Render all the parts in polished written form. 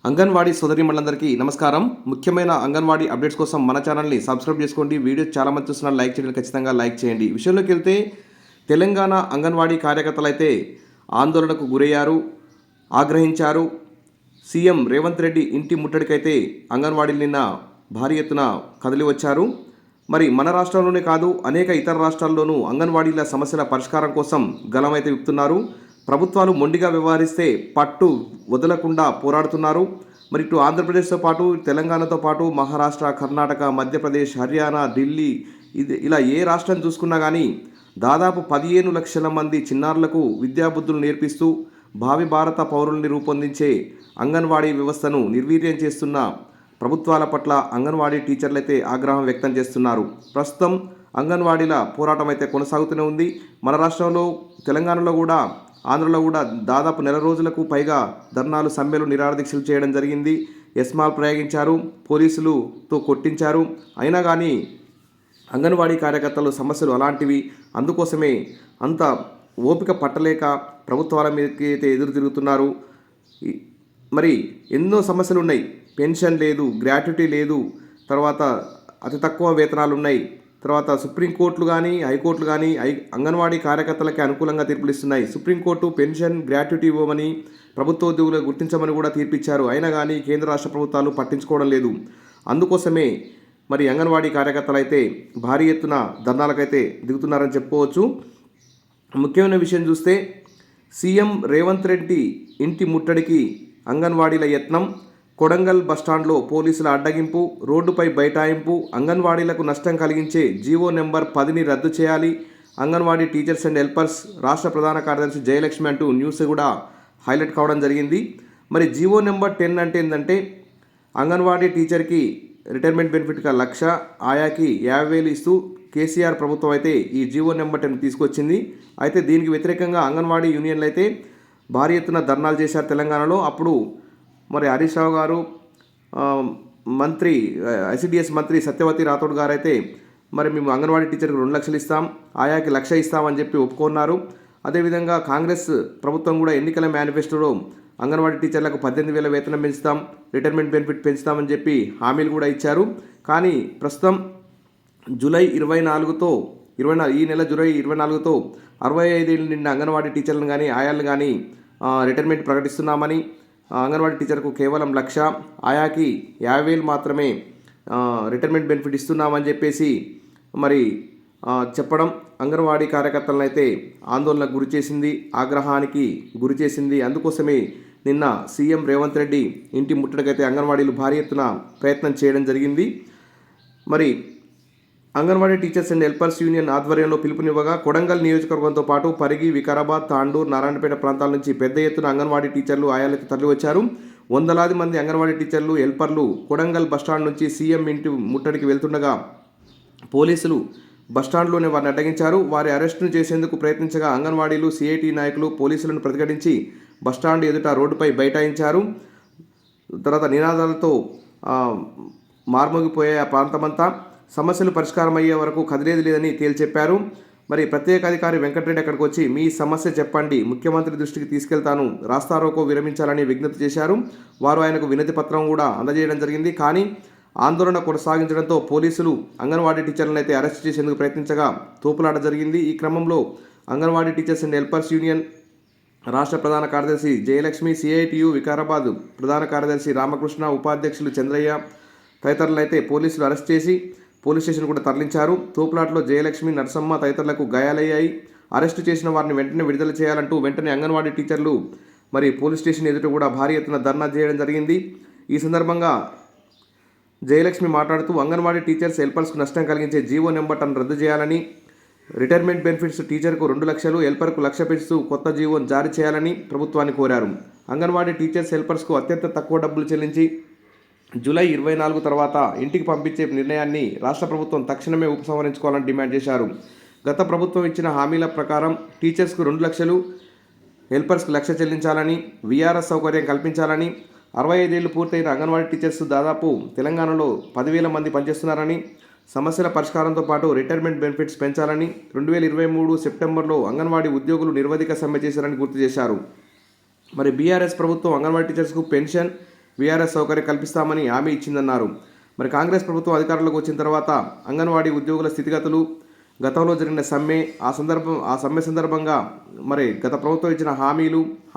అంగన్వాడీ సోదరీమణులందరికీ నమస్కారం. ముఖ్యమైన అంగన్వాడీ అప్డేట్స్ కోసం మన ఛానల్ని సబ్స్క్రైబ్ చేసుకోండి. వీడియో చాలామంది చూస్తున్నారు, లైక్ చేయండి, ఖచ్చితంగా లైక్ చేయండి. విషయంలోకి వెళ్తే తెలంగాణ అంగన్వాడీ కార్యకర్తలు అయితే ఆందోళనకు గురయ్యారు, ఆగ్రహించారు. సీఎం రేవంత్ రెడ్డి ఇంటి ముట్టడికైతే అంగన్వాడీలు నిన్న భారీ ఎత్తున కదిలి వచ్చారు. మరి మన రాష్ట్రంలోనే కాదు, అనేక ఇతర రాష్ట్రాల్లోనూ అంగన్వాడీల సమస్యల పరిష్కారం కోసం గలమైతే విప్పుతున్నారు. ప్రభుత్వాలు మొండిగా వ్యవహరిస్తే పట్టు వదలకుండా పోరాడుతున్నారు. మరి ఇటు ఆంధ్రప్రదేశ్తో పాటు తెలంగాణతో పాటు మహారాష్ట్ర, కర్ణాటక, మధ్యప్రదేశ్, హర్యానా, ఢిల్లీ ఇలా ఏ రాష్ట్రం చూసుకున్నా కానీ దాదాపు 15 లక్షల మంది చిన్నారులకు విద్యాబుద్ధులు నేర్పిస్తూ భావి భారత పౌరుల్ని రూపొందించే అంగన్వాడీ వ్యవస్థను నిర్వీర్యం చేస్తున్న ప్రభుత్వాల పట్ల అంగన్వాడీ టీచర్లు అయితే ఆగ్రహం వ్యక్తం చేస్తున్నారు. ప్రస్తుతం అంగన్వాడీల పోరాటం అయితే కొనసాగుతూనే ఉంది. మన రాష్ట్రంలో, తెలంగాణలో కూడా, ఆంధ్రలో కూడా దాదాపు నెల రోజులకు పైగా ధర్నాలు, సమ్మెలు, నిరాహారదీక్షలు చేయడం జరిగింది. ఎస్మాల్ ప్రయోగించారు, పోలీసులతో కొట్టించారు. అయినా కానీ అంగన్వాడీ కార్యకర్తలు సమస్యలు అలాంటివి. అందుకోసమే అంత ఓపిక పట్టలేక ప్రభుత్వాల మీదకి అయితే ఎదురు తిరుగుతున్నారు. మరి ఎన్నో సమస్యలు ఉన్నాయి. పెన్షన్ లేదు, గ్రాట్యుటీ లేదు, తర్వాత అతి తక్కువ వేతనాలు ఉన్నాయి, తర్వాత సుప్రీంకోర్టులు కానీ హైకోర్టులు కానీ అంగన్వాడీ కార్యకర్తలకి అనుకూలంగా తీర్పులు ఇస్తున్నాయి. సుప్రీంకోర్టు పెన్షన్, గ్రాట్యుటీ ఇవ్వమని, ప్రభుత్వ ఉద్యోగులు గుర్తించమని కూడా తీర్పిచ్చారు. అయినా కానీ కేంద్ర రాష్ట్ర ప్రభుత్వాలు పట్టించుకోవడం లేదు. అందుకోసమే మరి అంగన్వాడీ కార్యకర్తలు అయితే భారీ ఎత్తున ధర్నాలకైతే దిగుతున్నారని చెప్పుకోవచ్చు. ముఖ్యమైన విషయం చూస్తే సీఎం రేవంత్ రెడ్డి ఇంటి ముట్టడికి అంగన్వాడీల యత్నం, కొడంగల్ బస్టాండ్లో పోలీసుల అడ్డగింపు, రోడ్డుపై బైఠాయింపు, అంగన్వాడీలకు నష్టం కలిగించే జీవో నెంబర్ 10ని రద్దు చేయాలి, అంగన్వాడీ టీచర్స్ అండ్ హెల్పర్స్ రాష్ట్ర ప్రధాన కార్యదర్శి జయలక్ష్మి అంటూ న్యూస్ కూడా హైలైట్ కావడం జరిగింది. మరి జీవో నెంబర్ 10 అంటే ఏంటంటే అంగన్వాడీ టీచర్కి రిటైర్మెంట్ బెనిఫిట్గా 1,00,000, ఆయాకి 50,000 ఇస్తూ కేసీఆర్ ప్రభుత్వం అయితే ఈ జీవో నెంబర్ 10 తీసుకొచ్చింది. అయితే దీనికి వ్యతిరేకంగా అంగన్వాడీ యూనియన్లు అయితే భారీ ఎత్తున ధర్నాలు చేశారు తెలంగాణలో. అప్పుడు మరి హరీష్ రావు గారు, మంత్రి ఐసిడిఎస్ మంత్రి సత్యవతి రాథోడ్ గారు అయితే మరి మేము అంగన్వాడీ టీచర్కి 2 లక్షలు ఇస్తాం, ఆయాకి 1,00,000 ఇస్తామని చెప్పి ఒప్పుకున్నారు. అదేవిధంగా కాంగ్రెస్ ప్రభుత్వం కూడా ఎన్నికల మేనిఫెస్టోలో అంగన్వాడీ టీచర్లకు 18,000 వేతనం పెంచుతాం, రిటైర్మెంట్ బెనిఫిట్ పెంచుతామని చెప్పి హామీలు కూడా ఇచ్చారు. కానీ ప్రస్తుతం జూలై 24తో ఈ నెల జూలై 24తో 65 ఏళ్ళు నిండిన అంగన్వాడీ టీచర్లను కానీ ఆయాలను కానీ రిటైర్మెంట్ ప్రకటిస్తున్నామని, అంగన్వాడీ టీచర్కు కేవలం 1,00,000, ఆయాకి 50,000 మాత్రమే రిటైర్మెంట్ బెనిఫిట్ ఇస్తున్నామని చెప్పేసి మరి చెప్పడం అంగన్వాడీ కార్యకర్తలను అయితే ఆందోళనకు గురి చేసింది, ఆగ్రహానికి గురి చేసింది. అందుకోసమే నిన్న సీఎం రేవంత్ రెడ్డి ఇంటి ముట్టడికైతే అంగన్వాడీలు భారీ ఎత్తున ప్రయత్నం చేయడం జరిగింది. మరి anganwadi teachers and helpers union ఆధ్వర్యంలో పిలుపునివ్వగా కొడంగల్ నియోజకవర్గంతో పాటు పరిగి, వికారాబాద్, తాండూర్, నారాయణపేట ప్రాంతాల నుంచి పెద్ద ఎత్తున అంగన్వాడీ టీచర్లు, ఆయాలైతే తరలివచ్చారు. వందలాది మంది అంగన్వాడీ టీచర్లు, హెల్పర్లు కొడంగల్ బస్టాండ్ నుంచి సీఎం ఇంటి ముట్టడికి వెళ్తుండగా పోలీసులు బస్టాండ్లోనే వారిని అడ్డగించారు. వారి అరెస్టును చేసేందుకు ప్రయత్నించగా అంగన్వాడీలు, సిఐటి నాయకులు పోలీసులను ప్రతిఘటించి బస్టాండ్ ఎదుట రోడ్డుపై బైఠాయించారు. తర్వాత నినాదాలతో మార్మోగిపోయే ఆ ప్రాంతమంతా. సమస్యలు పరిష్కారం అయ్యే వరకు కదిలేది లేదని తేల్చెప్పారు. మరి ప్రత్యేక అధికారి వెంకటరెడ్డి అక్కడికి వచ్చి మీ సమస్య చెప్పండి, ముఖ్యమంత్రి దృష్టికి తీసుకెళ్తాను, రాస్తారోకో విరమించాలని విజ్ఞప్తి చేశారు. వారు ఆయనకు వినతి పత్రం కూడా అందజేయడం జరిగింది. కానీ ఆందోళన కొనసాగించడంతో పోలీసులు అంగన్వాడీ టీచర్లను అయితే అరెస్ట్ చేసేందుకు ప్రయత్నించగా తోపులాట జరిగింది. ఈ క్రమంలో anganwadi teachers and helpers union రాష్ట్ర ప్రధాన కార్యదర్శి జయలక్ష్మి, సిఐటియు వికారాబాద్ ప్రధాన కార్యదర్శి రామకృష్ణ, ఉపాధ్యక్షులు చంద్రయ్య తదితరులను అయితే పోలీసులు అరెస్ట్ చేసి పోలీస్ స్టేషన్ కూడా తరలించారు. తోపులాటలో జయలక్ష్మి, నరసమ్మ తదితరులకు గాయాలయ్యాయి. అరెస్టు చేసిన వారిని వెంటనే విడుదల చేయాలంటూ వెంటనే అంగన్వాడీ టీచర్లు మరి పోలీస్ స్టేషన్ ఎదుట కూడా భారీ ఎత్తున ధర్నా చేయడం జరిగింది. ఈ సందర్భంగా జయలక్ష్మి మాట్లాడుతూ అంగన్వాడీ టీచర్స్, హెల్పర్స్కు నష్టం కలిగించే జీవో నెంబర్ 10 రద్దు చేయాలని, రిటైర్మెంట్ బెనిఫిట్స్ టీచర్కు 2 లక్షలు, హెల్పర్కు 1,00,000 పెంచుతూ కొత్త జీవోను జారీ చేయాలని ప్రభుత్వాన్ని కోరారు. అంగన్వాడీ టీచర్స్, హెల్పర్స్కు అత్యంత తక్కువ డబ్బులు చెల్లించి జూలై 24 తర్వాత ఇంటికి పంపించే నిర్ణయాన్ని రాష్ట్ర ప్రభుత్వం తక్షణమే ఉపసంహరించుకోవాలని డిమాండ్ చేశారు. గత ప్రభుత్వం ఇచ్చిన హామీల ప్రకారం టీచర్స్కు 2 లక్షలు, హెల్పర్స్కు 1,00,000 చెల్లించాలని, వీఆర్ఎస్ సౌకర్యం కల్పించాలని, 65 ఏళ్లు పూర్తయిన అంగన్వాడీ టీచర్స్ దాదాపు తెలంగాణలో 10,000 మంది పనిచేస్తున్నారని, సమస్యల పరిష్కారంతో పాటు రిటైర్మెంట్ బెనిఫిట్స్ పెంచాలని, 2023 సెప్టెంబర్లో అంగన్వాడీ ఉద్యోగులు నిరవధిక సమ్మె చేశారని గుర్తు చేశారు. మరి బీఆర్ఎస్ ప్రభుత్వం అంగన్వాడీ టీచర్స్కు పెన్షన్, వీఆర్ఎస్ సౌకర్యం కల్పిస్తామని హామీ ఇచ్చిందన్నారు. మరి కాంగ్రెస్ ప్రభుత్వం అధికారంలోకి వచ్చిన తర్వాత అంగన్వాడీ ఉద్యోగుల స్థితిగతులు, గతంలో జరిగిన సమ్మె, ఆ సమ్మె సందర్భంగా మరి గత ప్రభుత్వం ఇచ్చిన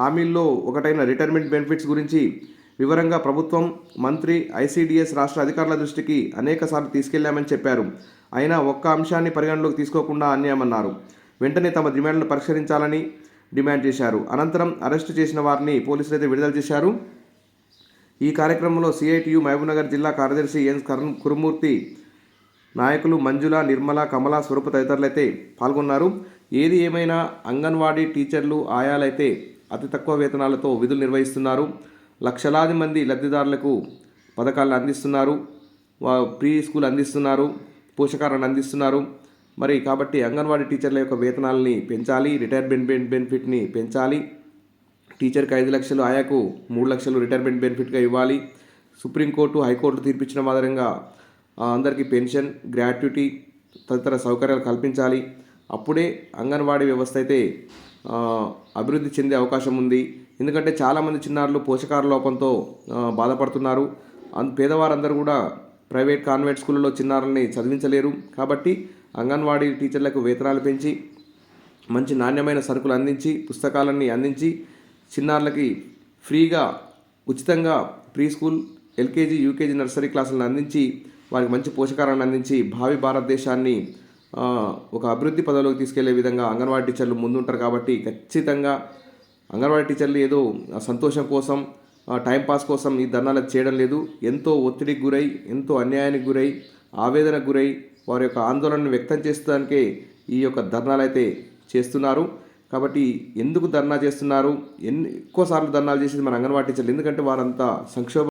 హామీల్లో ఒకటైన రిటైర్మెంట్ బెనిఫిట్స్ గురించి వివరంగా ప్రభుత్వం, మంత్రి, ఐసీడీఎస్ రాష్ట్ర అధికారుల దృష్టికి అనేకసార్లు తీసుకెళ్లామని చెప్పారు. అయినా ఒక్క అంశాన్ని పరిగణలోకి తీసుకోకుండా అన్యాయమన్నారు. వెంటనే తమ డిమాండ్లను పరిష్కరించాలని డిమాండ్ చేశారు. అనంతరం అరెస్టు చేసిన వారిని పోలీసులు అయితే విడుదల చేశారు. ఈ కార్యక్రమంలో సిఐటియు మహబూబ్నగర్ జిల్లా కార్యదర్శి ఎన్ కురుమూర్తి, నాయకులు మంజుల, నిర్మల, కమల, స్వరూప తదితరులైతే పాల్గొన్నారు. ఏది ఏమైనా అంగన్వాడీ టీచర్లు, ఆయాలైతే అతి తక్కువ వేతనాలతో విధులు నిర్వహిస్తున్నారు. లక్షలాది మంది లబ్ధిదారులకు పథకాలను అందిస్తున్నారు, ప్రీ స్కూల్ అందిస్తున్నారు, పోషకాహారాన్ని అందిస్తున్నారు. మరి కాబట్టి అంగన్వాడీ టీచర్ల యొక్క వేతనాలని పెంచాలి, రిటైర్మెంట్ బెనిఫిట్ని పెంచాలి. టీచర్కి 5 లక్షలు, ఆయాకు 3 లక్షలు రిటైర్మెంట్ బెనిఫిట్గా ఇవ్వాలి. సుప్రీంకోర్టు, హైకోర్టు తీర్పిచ్చిన మాదిరిగా అందరికీ పెన్షన్, గ్రాట్యుటీ తదితర సౌకర్యాలు కల్పించాలి. అప్పుడే అంగన్వాడీ వ్యవస్థ అయితే అభివృద్ధి చెందే అవకాశం ఉంది. ఎందుకంటే చాలామంది చిన్నారులు పోషకాహార లోపంతో బాధపడుతున్నారు. పేదవారందరూ కూడా ప్రైవేట్ కాన్వెంట్ స్కూళ్ళలో చిన్నారుల్ని చదివించలేరు. కాబట్టి అంగన్వాడీ టీచర్లకు వేతనాలు పెంచి, మంచి నాణ్యమైన సరుకులు అందించి, పుస్తకాలన్నీ అందించి, చిన్నారులకి ఫ్రీగా ఉచితంగా pre school, LKG, UKG, nursery క్లాసులను అందించి, వారికి మంచి పోషకాహారాన్ని అందించి భావి భారతదేశాన్ని ఒక అభివృద్ధి పదవిలోకి తీసుకెళ్లే విధంగా అంగన్వాడీ టీచర్లు ముందుంటారు. కాబట్టి ఖచ్చితంగా అంగన్వాడీ టీచర్లు ఏదో సంతోషం కోసం, టైంపాస్ కోసం ఈ ధర్నాలు చేయడం లేదు. ఎంతో ఒత్తిడికి గురై, ఎంతో అన్యాయానికి గురై, ఆవేదనకు గురై వారి యొక్క ఆందోళనను వ్యక్తం చేసడానికే ఈ యొక్క ధర్నాలు అయితే చేస్తున్నారు. కాబట్టి ఎందుకు ధర్నా చేస్తున్నారు? ఎక్కువసార్లు ధర్నాలు చేసేది మన అంగన్వాడీ టీచర్లు. ఎందుకంటే వారంతా సంక్షోభ